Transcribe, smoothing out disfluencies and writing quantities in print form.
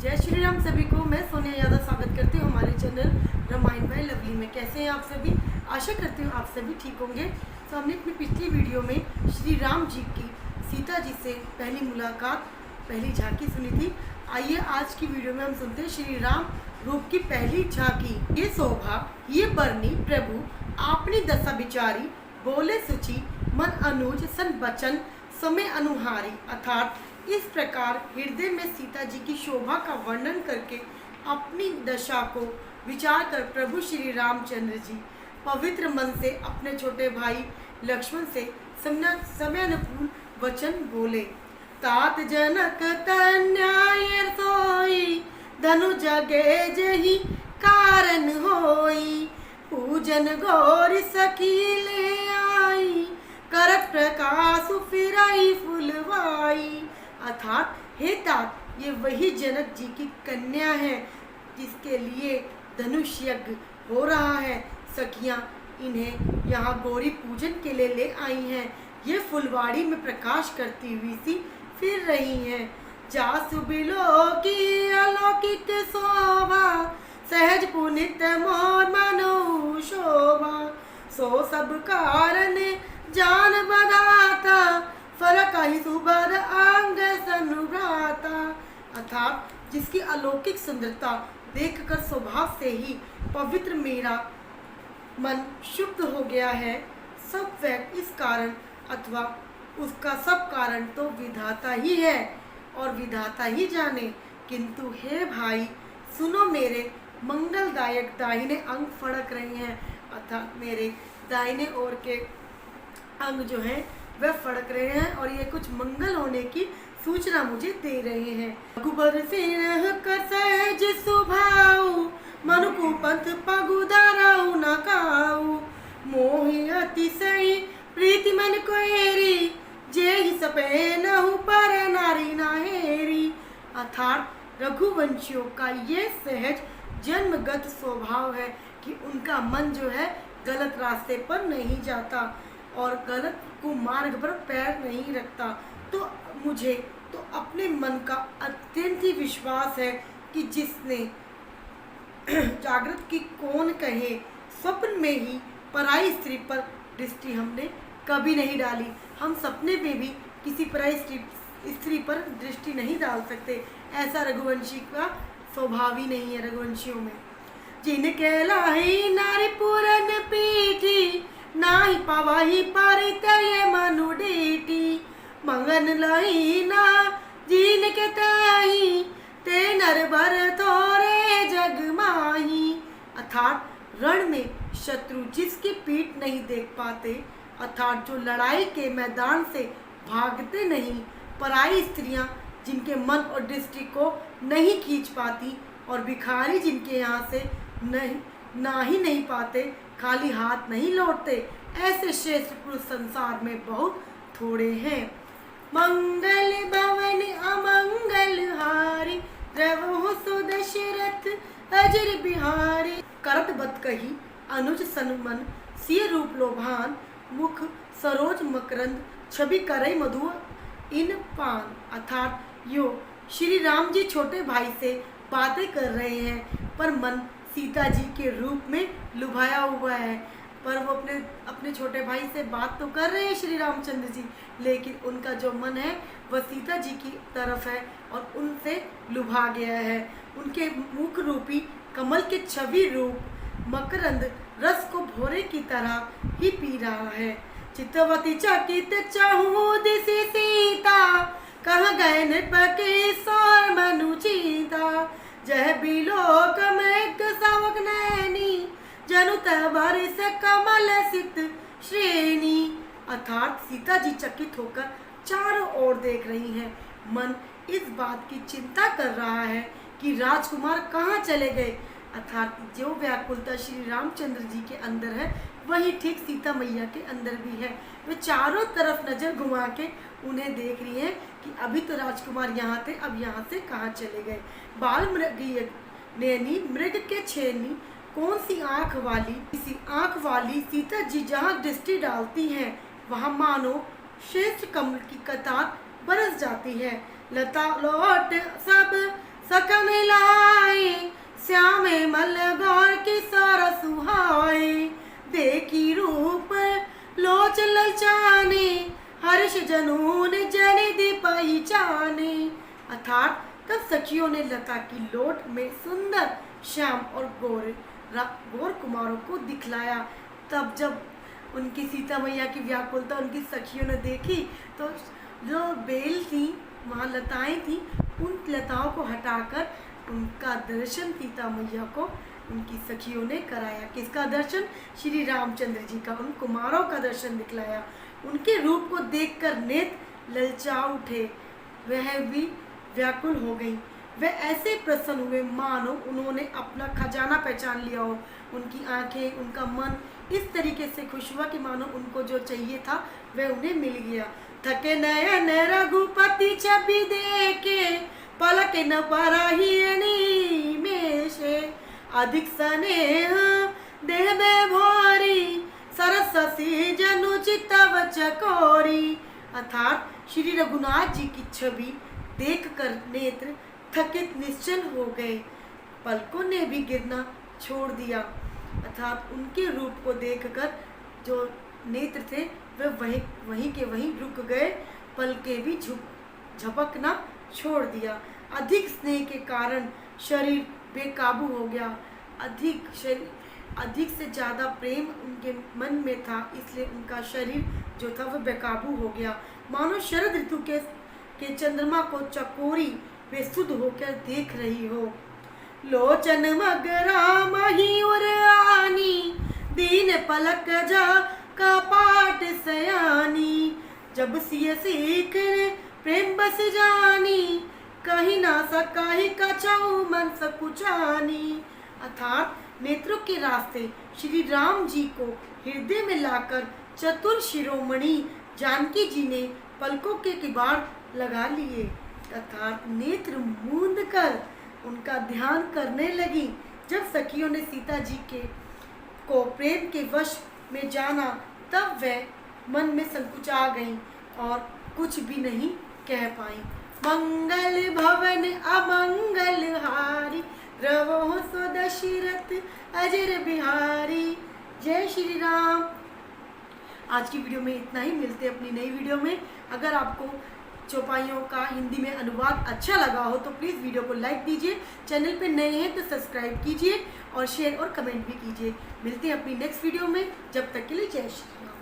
जय श्री राम सभी को। मैं सोनिया यादव स्वागत करती हूँ हमारे चैनल रामायण बाय लवली में। कैसे हैं आप सभी? आशा करती हूँ आप सभी ठीक होंगे। तो हमने अपनी पिछली वीडियो में श्री राम जी की सीता जी से पहली मुलाकात, पहली झांकी सुनी थी। आइए आज की वीडियो में हम सुनते हैं श्री राम रूप की पहली झांकी। ये शोभा ये बरनी प्रभु आपनी दशा बिचारी, बोले सुचि मन अनुज सन बचन समय अनुहारी। अर्थात इस प्रकार हृदय में सीता जी की शोभा का वर्णन करके अपनी दशा को विचार कर प्रभु श्री रामचंद्र जी पवित्र मन से अपने छोटे भाई लक्ष्मण से समय अनुकूल वचन बोले। तात जनक तन्याय सोई, धनु जगे जही कारण होई, पूजन गौरी सखी ले आई, करत प्रकाश फिराई फुलवाई। अर्थात हे तात, ये वही जनक जी की कन्या है जिसके लिए धनुष यज्ञ हो रहा है। सखियां इन्हें यहाँ गौरी पूजन के लिए ले आई हैं। ये फुलवाड़ी में प्रकाश करती हुई सी फिर रही हैं। जासु बिलो की अलौकिक शोभा, सहज पुनित मोर मनो शोभा, सो सब कारण जान बधाता, फरक ही सुबर अंग सनुभ्राता। अर्थात जिसकी अलौकिक सुंदरता देखकर स्वभाव से ही पवित्र मेरा मन शुद्ध हो गया है। सब वह इस कारण अथवा उसका सब कारण तो विधाता ही है और विधाता ही जाने। किंतु हे भाई सुनो, मेरे मंगलदायक दाहिने अंग फड़क रहे हैं। अर्थात मेरे दाहिने ओर के अंग जो हैं वह फड़क रहे हैं और ये कुछ मंगल होने की सूचना मुझे दे रहे हैं। रघुबर सिंह कर सहज सुभाऊ, मनुकु पंथ पगुधराऊ न काऊ, मोहि अतिशय प्रीति मन कोएरी, जेहि सपे नहु पर नारी नाहेरी। अर्थात रघुवंशियों का ये सहज जन्मगत स्वभाव है कि उनका मन जो है गलत रास्ते पर नहीं जाता और गलत को मार्ग पर पैर नहीं रखता। तो मुझे तो अपने मन का अत्यंत ही विश्वास है कि जिसने जागृत की कौन कहे, स्वप्न में ही पराई स्त्री पर दृष्टि हमने कभी नहीं डाली। हम सपने में भी किसी पराई स्त्री पर दृष्टि नहीं डाल सकते। ऐसा रघुवंशी का स्वभाव ही नहीं है रघुवंशियों में। जिनके लाही नारी पूरन पीठी, नाही पावाही पारितय मनु डीटी, मंगन लही ना जीन के ताही, ते नर भर थोरे जग माही। अर्थात रण में शत्रु जिसकी पीठ नहीं देख पाते, अर्थात जो लड़ाई के मैदान से भागते नहीं, पराई स्त्रियां जिनके मन और दृष्टि को नहीं खींच पाती और भिखारी जिनके यहाँ से नहीं पाते, खाली हाथ नहीं लौटते, ऐसे श्रेष्ठ पुरुष संसार में बहुत थोड़े हैं। मंगल भवन अमंगल हारी, द्रवहु सुदशरथ अजर बिहारी। करत बत कही अनुज सनुमन, सिय रूप लोभान, मुख सरोज मकरंद, छवि करई मधु इन पान। अर्थात यो श्री राम जी छोटे भाई से बातें कर रहे हैं पर मन सीता जी के रूप में लुभाया हुआ है। पर वो अपने छोटे भाई से बात तो कर रहे हैं श्री रामचंद्र जी, लेकिन उनका जो मन है वह सीता जी की तरफ है और उनसे लुभा गया है। उनके मुख रूपी कमल के छवि रूप मकरंद रस को भोरे की तरह ही पी रहा है। चित्तवती चकित चाहूं दिसी सीता, कह गए नृपके सौर मनु चीता, जह बिलोक में सवक नैनी, जनु तबरिस कमल सित श्रेणी। अर्थात सीता जी चकित होकर चारों ओर देख रही हैं। मन इस बात की चिंता कर रहा है कि राजकुमार कहाँ चले गए। अर्थात जो व्याकुलता श्री रामचंद्र जी के अंदर है वही ठीक सीता मैया के अंदर भी है। वे चारों तरफ नजर घुमा के उन्हें देख रही हैं कि अभी तो राजकुमार यहाँ थे, अब यहाँ से कहाँ चले गए। बाल मृग नैनी मृग के छेनी, कौन सी आंख वाली, किसी आंख वाली सीता जी जहाँ दृष्टि डालती हैं वहाँ मानो श्रेष्ठ कमल की कतार बरस जाती है। लता लौट सब सकने जाने मल गौर की सारा सुहाए, देखी रूप लोच ललचाने, हर्ष जनून जन दी पहचाने। अर्थात तब सखियों ने लता की लोट में सुंदर श्याम और गौर कुमारों को दिखलाया। तब जब उनकी सीता मैया की व्याकुलता उनकी सखियों ने देखी तो जो बेल थी, वहाँ लताएं थी, उन लताओं को हटाकर उनका दर्शन सीता मैया को उनकी सखियों ने कराया। किसका दर्शन? श्री रामचंद्र जी का। उन कुमारों का दर्शन दिखलाया। उनके रूप को देखकर नेत्र ललचा उठे, वह भी व्याकुल हो गई। वे ऐसे प्रसन्न हुए मानो उन्होंने अपना खजाना पहचान लिया हो। उनकी आंखें, उनका मन इस तरीके से खुश हुआ कि मानो उनको जो चाहिए था वह उन्हें मिल गया। थके नयन रघुपति छवि देखे, पलक न परहियनी में से, अधिक स्नेह देह में भोरी, सरस जनु चितव चकोरी। अर्थात श्री रघुनाथ जी की छवि देखकर नेत्र थकित निश्चल हो गए, पलकों ने भी गिरना छोड़ दिया। अर्थात उनके रूप को देखकर जो नेत्र थे वे वहीं के वहीं रुक गए, पलकें भी झपकना छोड़ दिया। अधिक स्नेह के कारण शरीर बेकाबू हो गया। अधिक से ज़्यादा प्रेम उनके मन में था, इसलिए उनका शरीर जो था वह बेकाबू हो गया। मानो शरद ऋतु के चंद्रमा को चकोरी बेसुध होकर देख रही हो। लोचन मगरा मही उर आनी, दीन पलक जा का पाट सयानी, जब सिय सीख प्रेम बस जानी, कहीं ना सकाही कछऊ मन सकुचानी। अर्थात नेत्रों के रास्ते श्री राम जी को हृदय में लाकर चतुर शिरोमणि जानकी जी ने पलकों के किबाड़ लगा लिए। अर्थात नेत्र मूंद कर उनका ध्यान करने लगी। जब सखियों ने सीता जी को प्रेम के वश में जाना, तब वह मन में संकुचा गईं और कुछ भी नहीं कह पाई। मंगल भवन अमंगल हारी, रवो सो दशरथ अजर बिहारी। जय श्री राम। आज की वीडियो में इतना ही, मिलते हैं अपनी नई वीडियो में। अगर आपको चौपाइयों का हिंदी में अनुवाद अच्छा लगा हो तो प्लीज़ वीडियो को लाइक दीजिए, चैनल पे नए हैं तो सब्सक्राइब कीजिए और शेयर और कमेंट भी कीजिए। मिलते हैं अपनी नेक्स्ट वीडियो में, जब तक के लिए जय श्री राम।